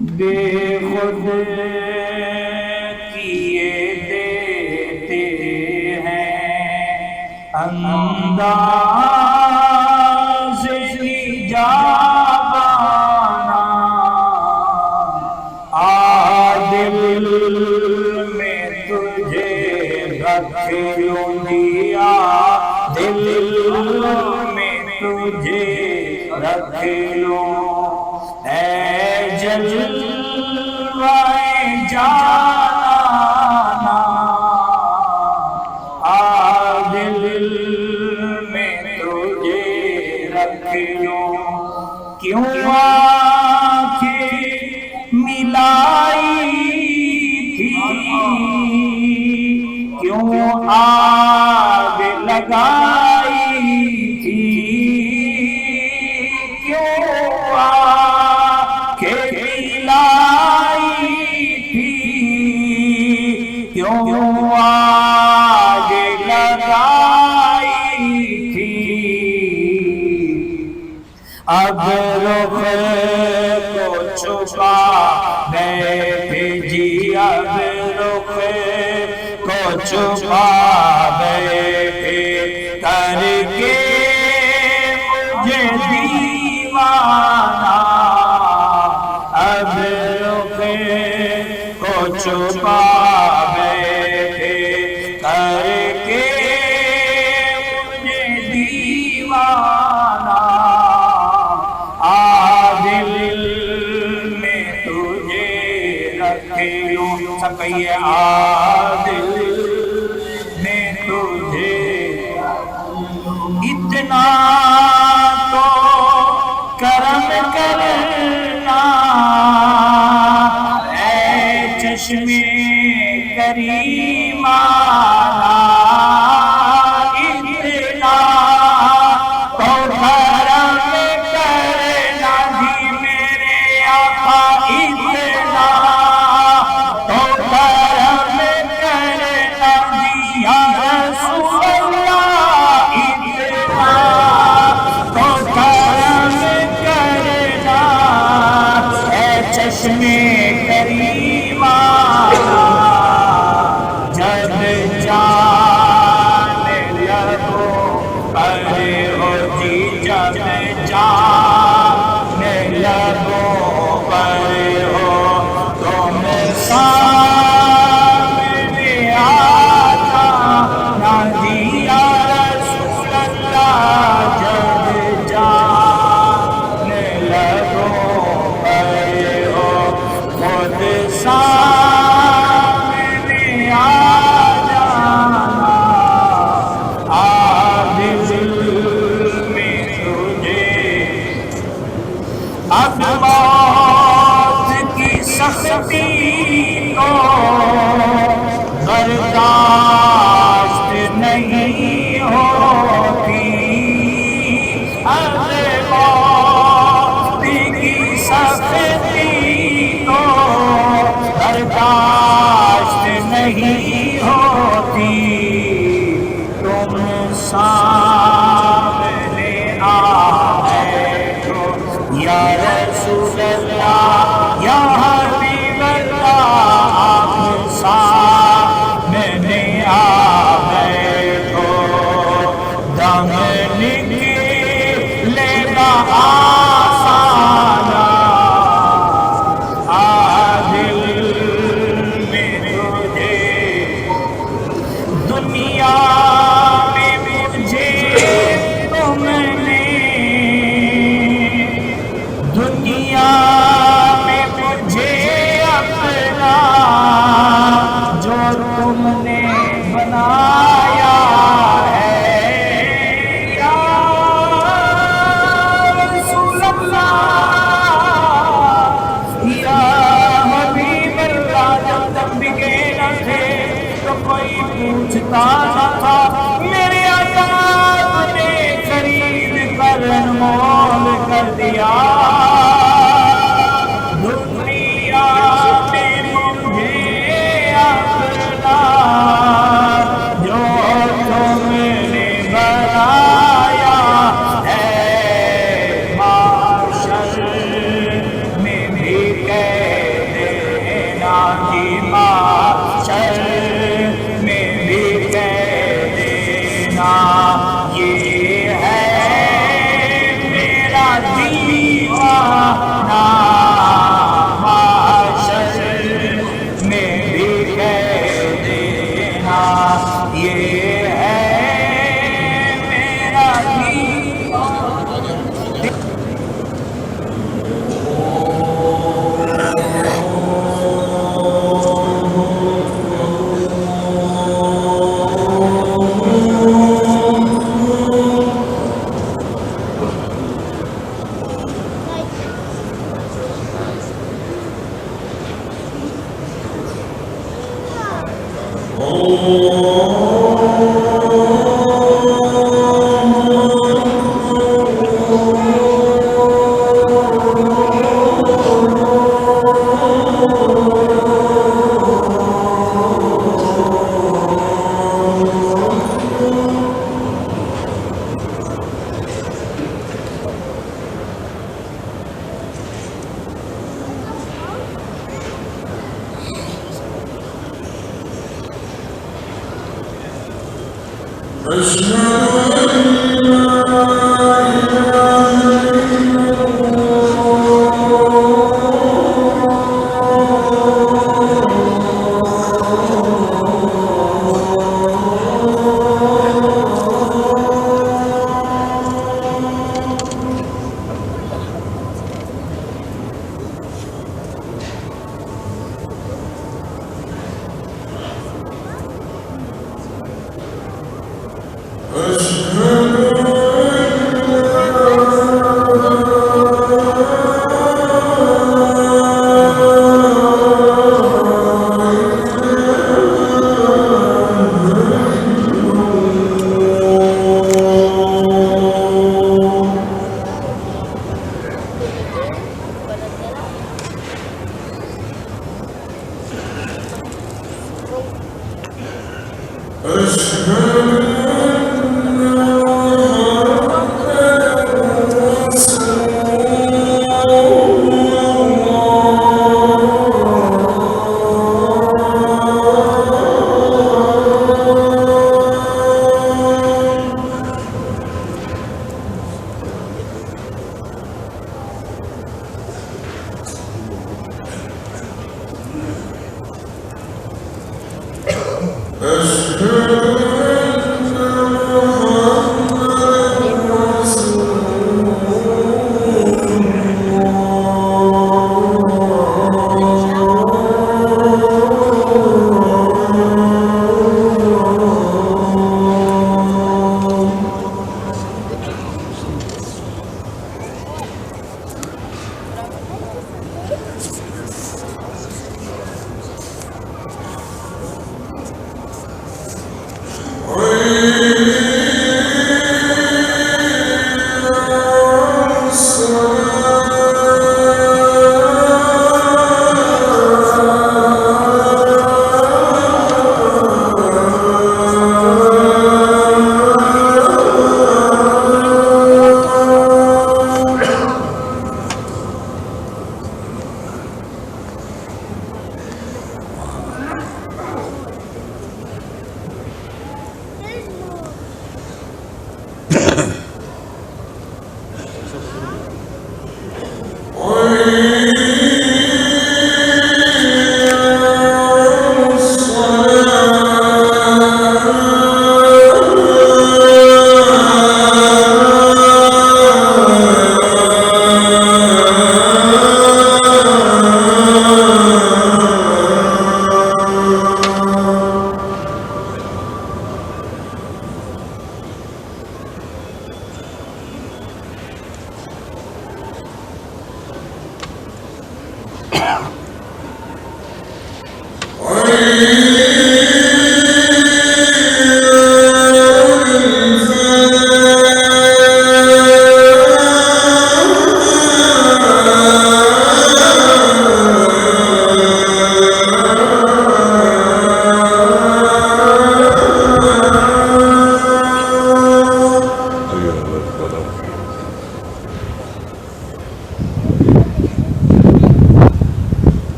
بے خود کیے دیتے ہیں انداز ایجابانا، عادل میں تجھے رکھ لوں دیا، دل میں تجھے رکھ لوں، اے جلوائے جانانا، عادل میں تجھے رکھ لوں، کیوں آنکھیں ملائی تھی، کیوں آگ لگائی تھی، کیوں آنکھیں ملائی تھی، کیوں آگ لگائی تھی، اب رخ کو چھپا بیٹھے جی، اب رخ کو چھپا بیٹھے کر کے مجھے دیوانہ، اب رخ کو چھپا بیٹھے کر کے مجھے دیوانہ، عادل میں تجھے رکھ لوں، سب کہیے عادل میں تجھے، اتنا تو کرم کرنا اے چشمے کریمانہ، اتنا تو کرم کرنا جی میرے آقا، اتنا تو کرم کرنا جی یا رسول اللہ، اتنا تو کرم کرنا اے چشمے کریمانہ، جب جان لگو پر ہو جی، جب جان لگو پر ہو تم سامنے آ جانا جی یا رسول اللہ، جب جان لگو پر ہو خود سامنے آ جانا، عادل میں تجھے، اب موت کی سختی کو برداشت نہیں ہوتی، اب موت کی سختی کو برداشت نہیں ہوتی، تم سامنے آ بیٹھو یا رسول اللہ، یا حبیب اللہ،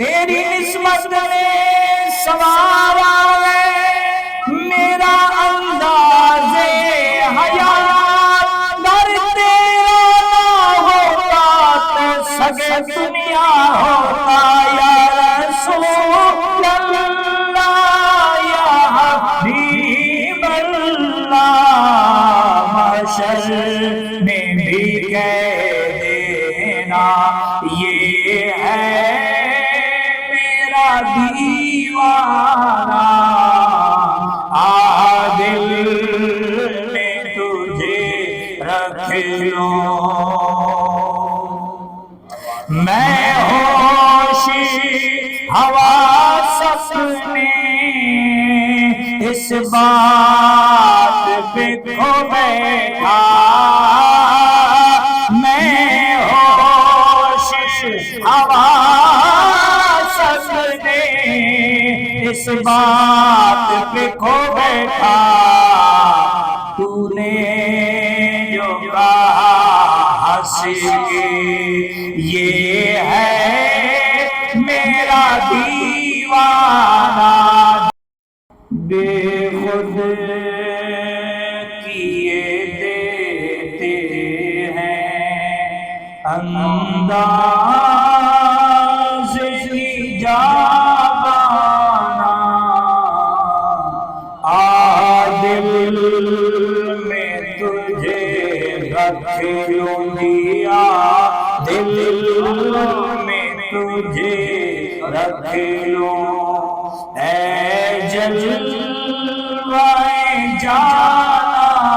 تیری نسبت میں سوارا ہے میرا انداز حیات، در تیرا نہ ہوتا تو سگے دنیا ہوتا یا رسول اللہ یا حبیب اللہ، محشر میں بھی کہہ دینا یہ ہے میرا دیوانہ، دل میں تجھے رکھ لوں، میں ہوش حواس اپنے اس بات پہ کھو بیٹھا، میں ہوش حواس اپنے اس بات پہ کھو بیٹھا، تو نے جو کہا ہنس کے یہ ہے میرا دیوانہ، بے خود کیے دیتے ہیں انداز کی جابانہ، دل میں تجھے رکھ لوں دیا، دل میں تجھے رکھ لوں، اے جلوائے جانانا،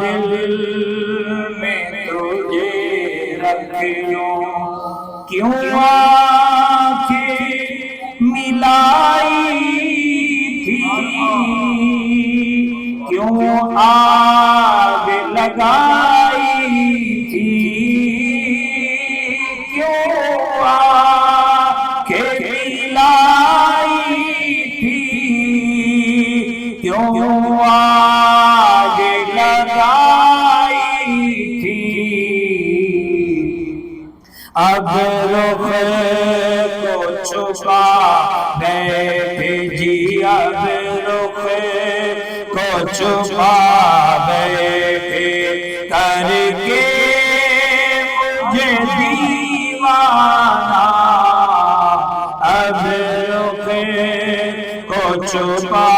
دل میں تجھے رکھ لوں، کیوں آنکھیں ملائی تھی، کیوں آگ لگائی تھی، کیوں آنکھیں ملائی تھی، کیوں آگ لگائی تھی، اب رخ کو چھپا بیٹھے جی، اب رخ کو چھپا بیٹھے کر کے مجھے دیوانہ، اب رخ کو چھپا